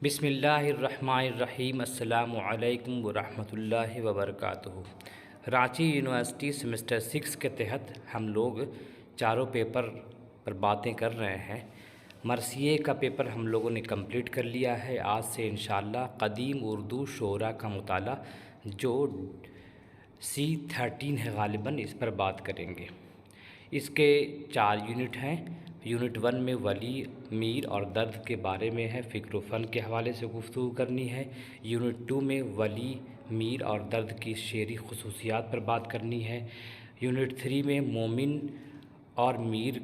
بسم اللہ الرحمن الرحیم۔ السلام علیکم ورحمۃ اللہ وبرکاتہ۔ رانچی یونیورسٹی سیمسٹر 6 کے تحت ہم لوگ چاروں پیپر پر باتیں کر رہے ہیں۔ مرثیے کا پیپر ہم لوگوں نے کمپلیٹ کر لیا ہے۔ آج سے انشاءاللہ قدیم اردو شعراء کا مطالعہ جو C13 ہے غالباً، اس پر بات کریں گے۔ اس کے 4 یونٹ ہیں۔ یونٹ 1 میں ولی، میر اور درد کے بارے میں ہے، فکر و فن کے حوالے سے گفتگو کرنی ہے۔ یونٹ 2 میں ولی، میر اور درد کی شعری خصوصیات پر بات کرنی ہے۔ یونٹ 3 میں مومن اور میر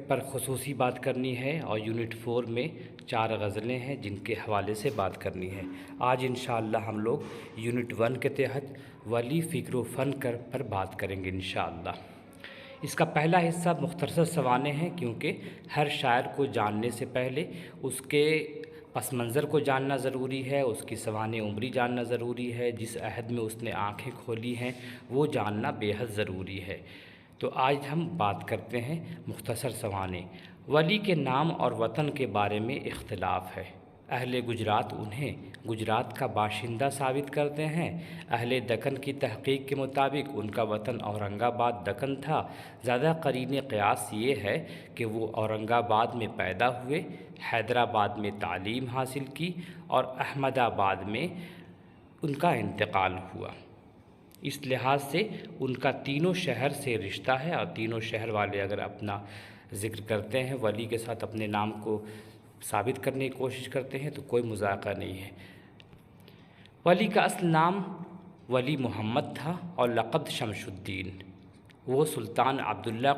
پر خصوصی بات کرنی ہے، اور یونٹ 4 میں 4 غزلیں ہیں جن کے حوالے سے بات کرنی ہے۔ آج انشاءاللہ ہم لوگ یونٹ 1 کے تحت ولی، فکر و فن پر بات کریں گے انشاءاللہ۔ اس کا پہلا حصہ مختصر سوانح ہیں، کیونکہ ہر شاعر کو جاننے سے پہلے اس کے پس منظر کو جاننا ضروری ہے، اس کی سوانح عمری جاننا ضروری ہے، جس عہد میں اس نے آنکھیں کھولی ہیں وہ جاننا بے حد ضروری ہے۔ تو آج ہم بات کرتے ہیں مختصر سوانح۔ ولی کے نام اور وطن کے بارے میں اختلاف ہے۔ اہل گجرات انہیں گجرات کا باشندہ ثابت کرتے ہیں۔ اہل دکن کی تحقیق کے مطابق ان کا وطن اورنگ آباد دکن تھا۔ زیادہ قرین قیاس یہ ہے کہ وہ اورنگ آباد میں پیدا ہوئے، حیدرآباد میں تعلیم حاصل کی اور احمد آباد میں ان کا انتقال ہوا۔ اس لحاظ سے ان کا تینوں شہر سے رشتہ ہے، اور تینوں شہر والے اگر اپنا ذکر کرتے ہیں، ولی کے ساتھ اپنے نام کو ثابت کرنے کی کوشش کرتے ہیں تو کوئی مذاکرہ نہیں ہے۔ ولی کا اصل نام ولی محمد تھا اور لقب شمس الدین۔ وہ سلطان عبداللہ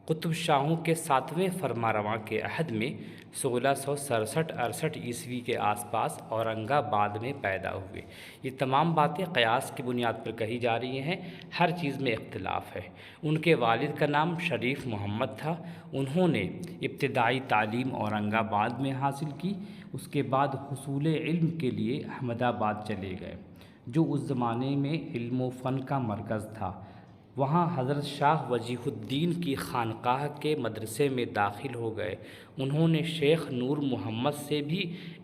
قطب شاہوں کے 7ویں فرمانروا کے عہد میں 1667-68 عیسوی کے آس پاس اورنگ آباد میں پیدا ہوئے۔ یہ تمام باتیں قیاس کی بنیاد پر کہی جا رہی ہیں، ہر چیز میں اختلاف ہے۔ ان کے والد کا نام شریف محمد تھا۔ انہوں نے ابتدائی تعلیم اورنگ آباد میں حاصل کی، اس کے بعد حصول علم کے لیے احمد آباد چلے گئے، جو اس زمانے میں علم و فن کا مرکز تھا۔ وہاں حضرت شاہ وجیہ الدین کی خانقاہ کے مدرسے میں داخل ہو گئے۔ انہوں نے شیخ نور محمد سے بھی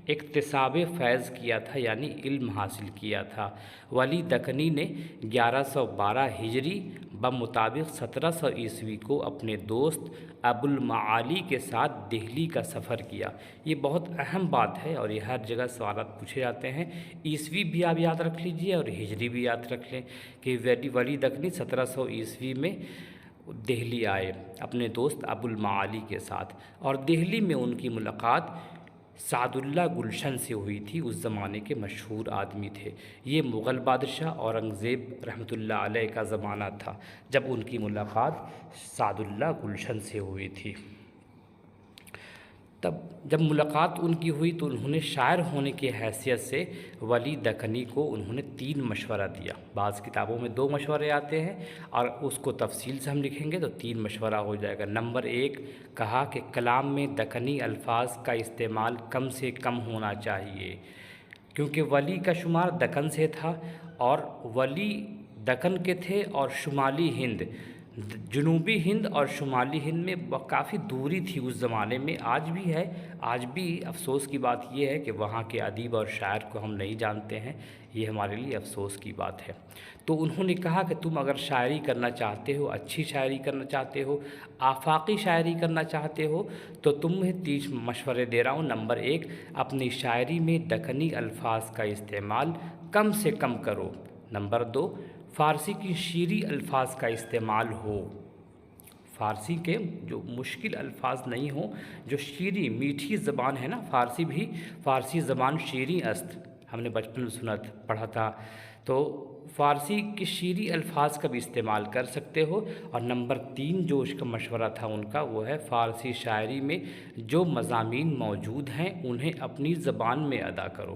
اکتساب فیض کیا تھا، یعنی علم حاصل کیا تھا۔ ولی دکنی نے 1112 ہجری بمطابق 1700 عیسوی کو اپنے دوست ابو المعالی کے ساتھ دہلی کا سفر کیا۔ یہ بہت اہم بات ہے، اور یہ ہر جگہ سوالات پوچھے جاتے ہیں۔ عیسوی بھی آپ یاد رکھ لیجئے اور ہجری بھی یاد رکھ لیں کہ ولی دکنی 1700 عیسوی میں دہلی آئے اپنے دوست ابو المعالی کے ساتھ، اور دہلی میں ان کی ملاقات سعد اللہ گلشن سے ہوئی تھی۔ اس زمانے کے مشہور آدمی تھے۔ یہ مغل بادشاہ اورنگزیب رحمۃ اللہ علیہ کا زمانہ تھا جب ان کی ملاقات سعد اللہ گلشن سے ہوئی تھی۔ تب جب ملاقات ان کی ہوئی تو انہوں نے شاعر ہونے کی حیثیت سے ولی دکنی کو انہوں نے 3 مشورہ دیا۔ بعض کتابوں میں 2 مشورے آتے ہیں، اور اس کو تفصیل سے ہم لکھیں گے تو 3 مشورہ ہو جائے گا۔ نمبر 1 کہا کہ کلام میں دکنی الفاظ کا استعمال کم سے کم ہونا چاہیے، کیونکہ ولی کا شمار دکن سے تھا، اور ولی دکن کے تھے، اور شمالی ہند، جنوبی ہند اور شمالی ہند میں کافی دوری تھی اس زمانے میں، آج بھی ہے۔ آج بھی افسوس کی بات یہ ہے کہ وہاں کے ادیب اور شاعر کو ہم نہیں جانتے ہیں، یہ ہمارے لیے افسوس کی بات ہے۔ تو انہوں نے کہا کہ تم اگر شاعری کرنا چاہتے ہو، اچھی شاعری کرنا چاہتے ہو، آفاقی شاعری کرنا چاہتے ہو، تو تمہیں 3 مشورے دے رہا ہوں۔ نمبر 1 اپنی شاعری میں دکنی الفاظ کا استعمال کم سے کم کرو۔ نمبر 2 فارسی کی شعری الفاظ کا استعمال ہو، فارسی کے جو مشکل الفاظ نہیں ہوں، جو شیریں میٹھی زبان ہے نا، فارسی بھی، فارسی زبان شیریں است، ہم نے بچپن میں پڑھا تھا، تو فارسی کی شیریں الفاظ کا بھی استعمال کر سکتے ہو۔ اور نمبر 3 جو اس کا مشورہ تھا ان کا، وہ ہے فارسی شاعری میں جو مضامین موجود ہیں انہیں اپنی زبان میں ادا کرو،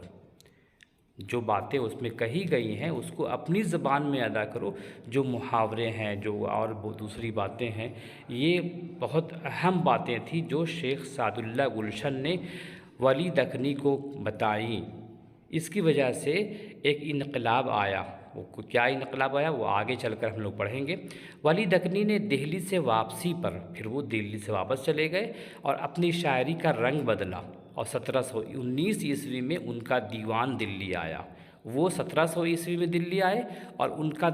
جو باتیں اس میں کہی گئی ہیں اس کو اپنی زبان میں ادا کرو، جو محاورے ہیں، جو اور دوسری باتیں ہیں۔ یہ بہت اہم باتیں تھیں جو شیخ سعد اللہ گلشن نے ولی دکنی کو بتائیں۔ اس کی وجہ سے ایک انقلاب آیا۔ وہ کیا انقلاب آیا وہ آگے چل کر ہم لوگ پڑھیں گے۔ ولی دکنی نے دہلی سے واپسی پر پھر وہ دہلی سے واپس چلے گئے اور اپنی شاعری کا رنگ بدلا۔ اور 1719 عیسوی میں ان کا دیوان دلی آیا۔ وہ 1700 عیسوی میں دلی آئے اور ان کا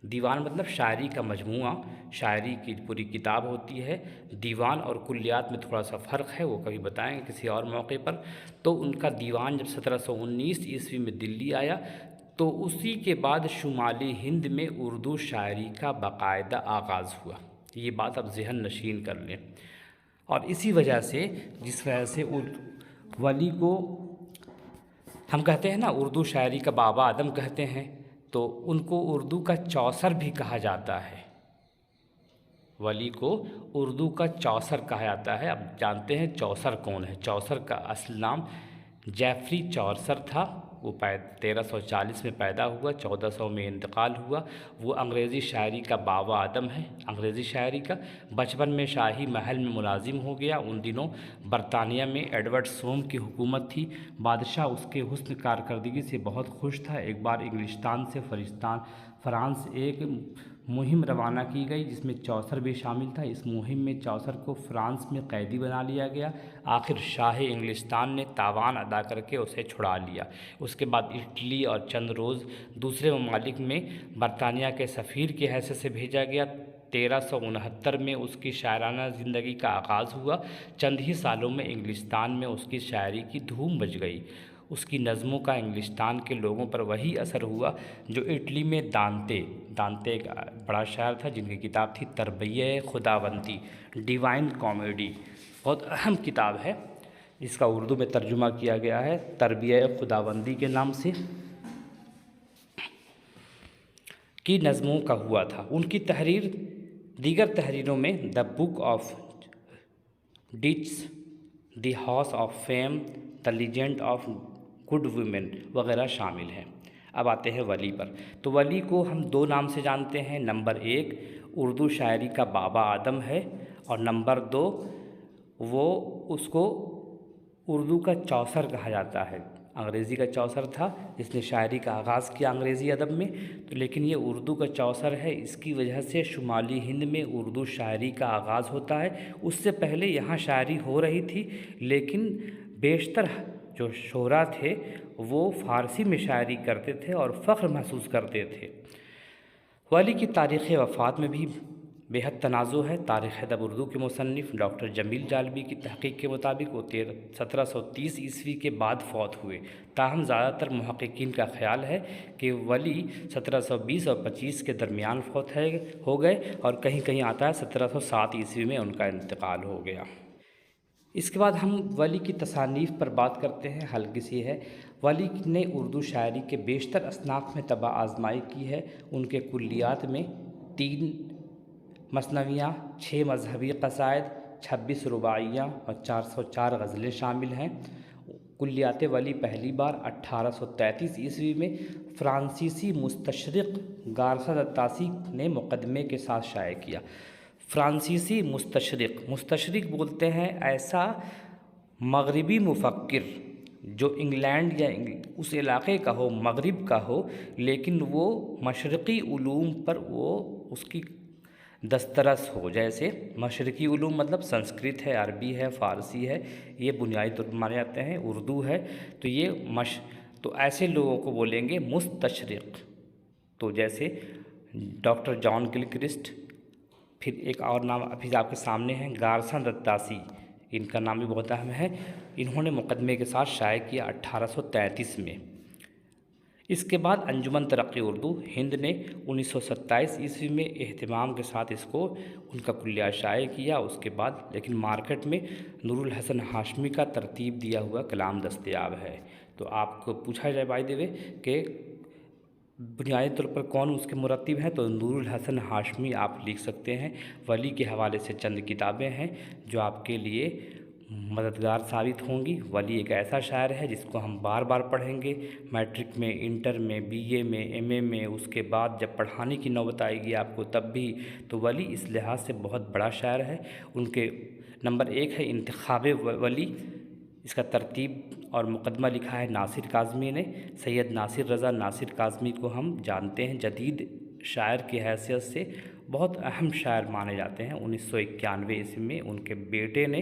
دیوان مطلب شاعری کا مجموعہ، شاعری کی پوری کتاب ہوتی ہے۔ دیوان اور کلیات میں تھوڑا سا فرق ہے، وہ کبھی بتائیں گے کسی اور موقع پر۔ تو ان کا دیوان جب 1719 عیسوی میں دلی آیا تو اسی کے بعد شمالی ہند میں اردو شاعری کا باقاعدہ آغاز ہوا۔ یہ بات اب ذہن نشین کر لیں۔ اور اسی وجہ سے جس وجہ سے ولی کو ہم کہتے ہیں نا اردو شاعری کا بابا آدم کہتے ہیں، تو ان کو اردو کا چوسر بھی کہا جاتا ہے۔ ولی کو اردو کا چوسر کہا جاتا ہے۔ اب جانتے ہیں چوسر کون ہے۔ چوسر کا اصل نام جیفری چوسر تھا۔ وہ 1340 میں پیدا ہوا، 1400 میں انتقال ہوا۔ وہ انگریزی شاعری کا بابا آدم ہے، انگریزی شاعری کا۔ بچپن میں شاہی محل میں ملازم ہو گیا۔ ان دنوں برطانیہ میں ایڈورڈ سوم کی حکومت تھی۔ بادشاہ اس کے حسن کارکردگی سے بہت خوش تھا۔ ایک بار انگلستان سے فرانس ایک مہم روانہ کی گئی جس میں چوسر بھی شامل تھا۔ اس مہم میں چوسر کو فرانس میں قیدی بنا لیا گیا۔ آخر شاہ انگلستان نے تاوان ادا کر کے اسے چھڑا لیا۔ اس کے بعد اٹلی اور چند روز دوسرے ممالک میں برطانیہ کے سفیر کی حیثیت سے بھیجا گیا۔ 1369 میں اس کی شاعرانہ زندگی کا آغاز ہوا۔ چند ہی سالوں میں انگلستان میں اس کی شاعری کی دھوم مچ گئی۔ اس کی نظموں کا انگلستان کے لوگوں پر وہی اثر ہوا جو اٹلی میں دانتے ایک بڑا شاعر تھا جن کی کتاب تھی تربیہ خداوندی، ڈیوائن کامیڈی، بہت اہم کتاب ہے جس کا اردو میں ترجمہ کیا گیا ہے تربیہ خداوندی کے نام سے، کی نظموں کا ہوا تھا۔ ان کی دیگر تحریروں میں the book of dates, the house of fame, the legend of good women وغیرہ شامل ہیں۔ اب آتے ہیں ولی پر۔ تو ولی کو ہم دو نام سے جانتے ہیں۔ نمبر 1 اردو شاعری کا بابا آدم ہے، اور نمبر 2 وہ اس کو اردو کا چوسر کہا جاتا ہے۔ انگریزی کا چوسر تھا جس نے شاعری کا آغاز کیا انگریزی ادب میں، تو لیکن یہ اردو کا چوسر ہے۔ اس کی وجہ سے شمالی ہند میں اردو شاعری کا آغاز ہوتا ہے۔ اس سے پہلے یہاں شاعری ہو رہی تھی، لیکن بیشتر جو شعراء تھے وہ فارسی میں شاعری کرتے تھے اور فخر محسوس کرتے تھے۔ ولی کی تاریخ وفات میں بھی بےحد تنازع ہے۔ تاریخ ادب اردو کے مصنف ڈاکٹر جمیل جالبی کی تحقیق کے مطابق وہ 1730 عیسوی کے بعد فوت ہوئے، تاہم زیادہ تر محققین کا خیال ہے کہ ولی 1720 اور 25 کے درمیان فوت ہو گئے، اور کہیں کہیں آتا ہے 1707 عیسوی میں ان کا انتقال ہو گیا۔ اس کے بعد ہم ولی کی تصانیف پر بات کرتے ہیں، ہلکی سی ہے۔ ولی نے اردو شاعری کے بیشتر اصناف میں طبع آزمائی کی ہے۔ ان کے کلیات میں 3 مثنویاں، 6 مذہبی قصائد، 26 رباعیاں اور 404 غزلیں شامل ہیں۔ کلیات ولی پہلی بار 1833 عیسوی میں فرانسیسی مستشرق گارسا دتاسی نے مقدمے کے ساتھ شائع کیا۔ فرانسیسی مستشرق بولتے ہیں ایسا مغربی مفکر جو انگلینڈ یا اس علاقے کا ہو، مغرب کا ہو، لیکن وہ مشرقی علوم پر اس کی دسترس ہو۔ جیسے مشرقی علوم مطلب سنسکرت ہے، عربی ہے، فارسی ہے، یہ بنیادی طور پر مانے جاتے ہیں، اردو ہے، تو ایسے لوگوں کو بولیں گے مستشرق۔ تو جیسے ڈاکٹر جان گلکرسٹ، پھر ایک اور نام ابھی آپ کے سامنے ہیں گارسا دتاسی، ان کا نام بھی بہت اہم ہے۔ انہوں نے مقدمے کے ساتھ شائع کیا 1833 میں۔ اس کے بعد انجمن ترقی اردو ہند نے 1927 عیسوی میں اہتمام کے ساتھ ان کا کلیہ شائع کیا۔ اس کے بعد لیکن مارکیٹ میں نور الحسن ہاشمی کا ترتیب دیا ہوا کلام دستیاب ہے۔ تو آپ کو پوچھا جائے بائی دی وے کہ بنیادی طور پر کون اس کے مرتب ہیں، تو نور الحسن ہاشمی آپ لکھ سکتے ہیں۔ ولی کے حوالے سے چند کتابیں ہیں جو آپ کے لیے مددگار ثابت ہوں گی۔ ولی ایک ایسا شاعر ہے جس کو ہم بار بار پڑھیں گے، میٹرک میں، انٹر میں، بی اے میں، ایم اے میں، اس کے بعد جب پڑھانے کی نوبت آئے گی آپ کو تب بھی۔ تو ولی اس لحاظ سے بہت بڑا شاعر ہے۔ ان کے نمبر 1 ہے انتخاب ولی، اس کا ترتیب اور مقدمہ لکھا ہے ناصر کاظمی نے۔ سید ناصر رضا ناصر کاظمی کو ہم جانتے ہیں، جدید شاعر کی حیثیت سے بہت اہم شاعر مانے جاتے ہیں۔ 1991 عیسوی میں ان کے بیٹے نے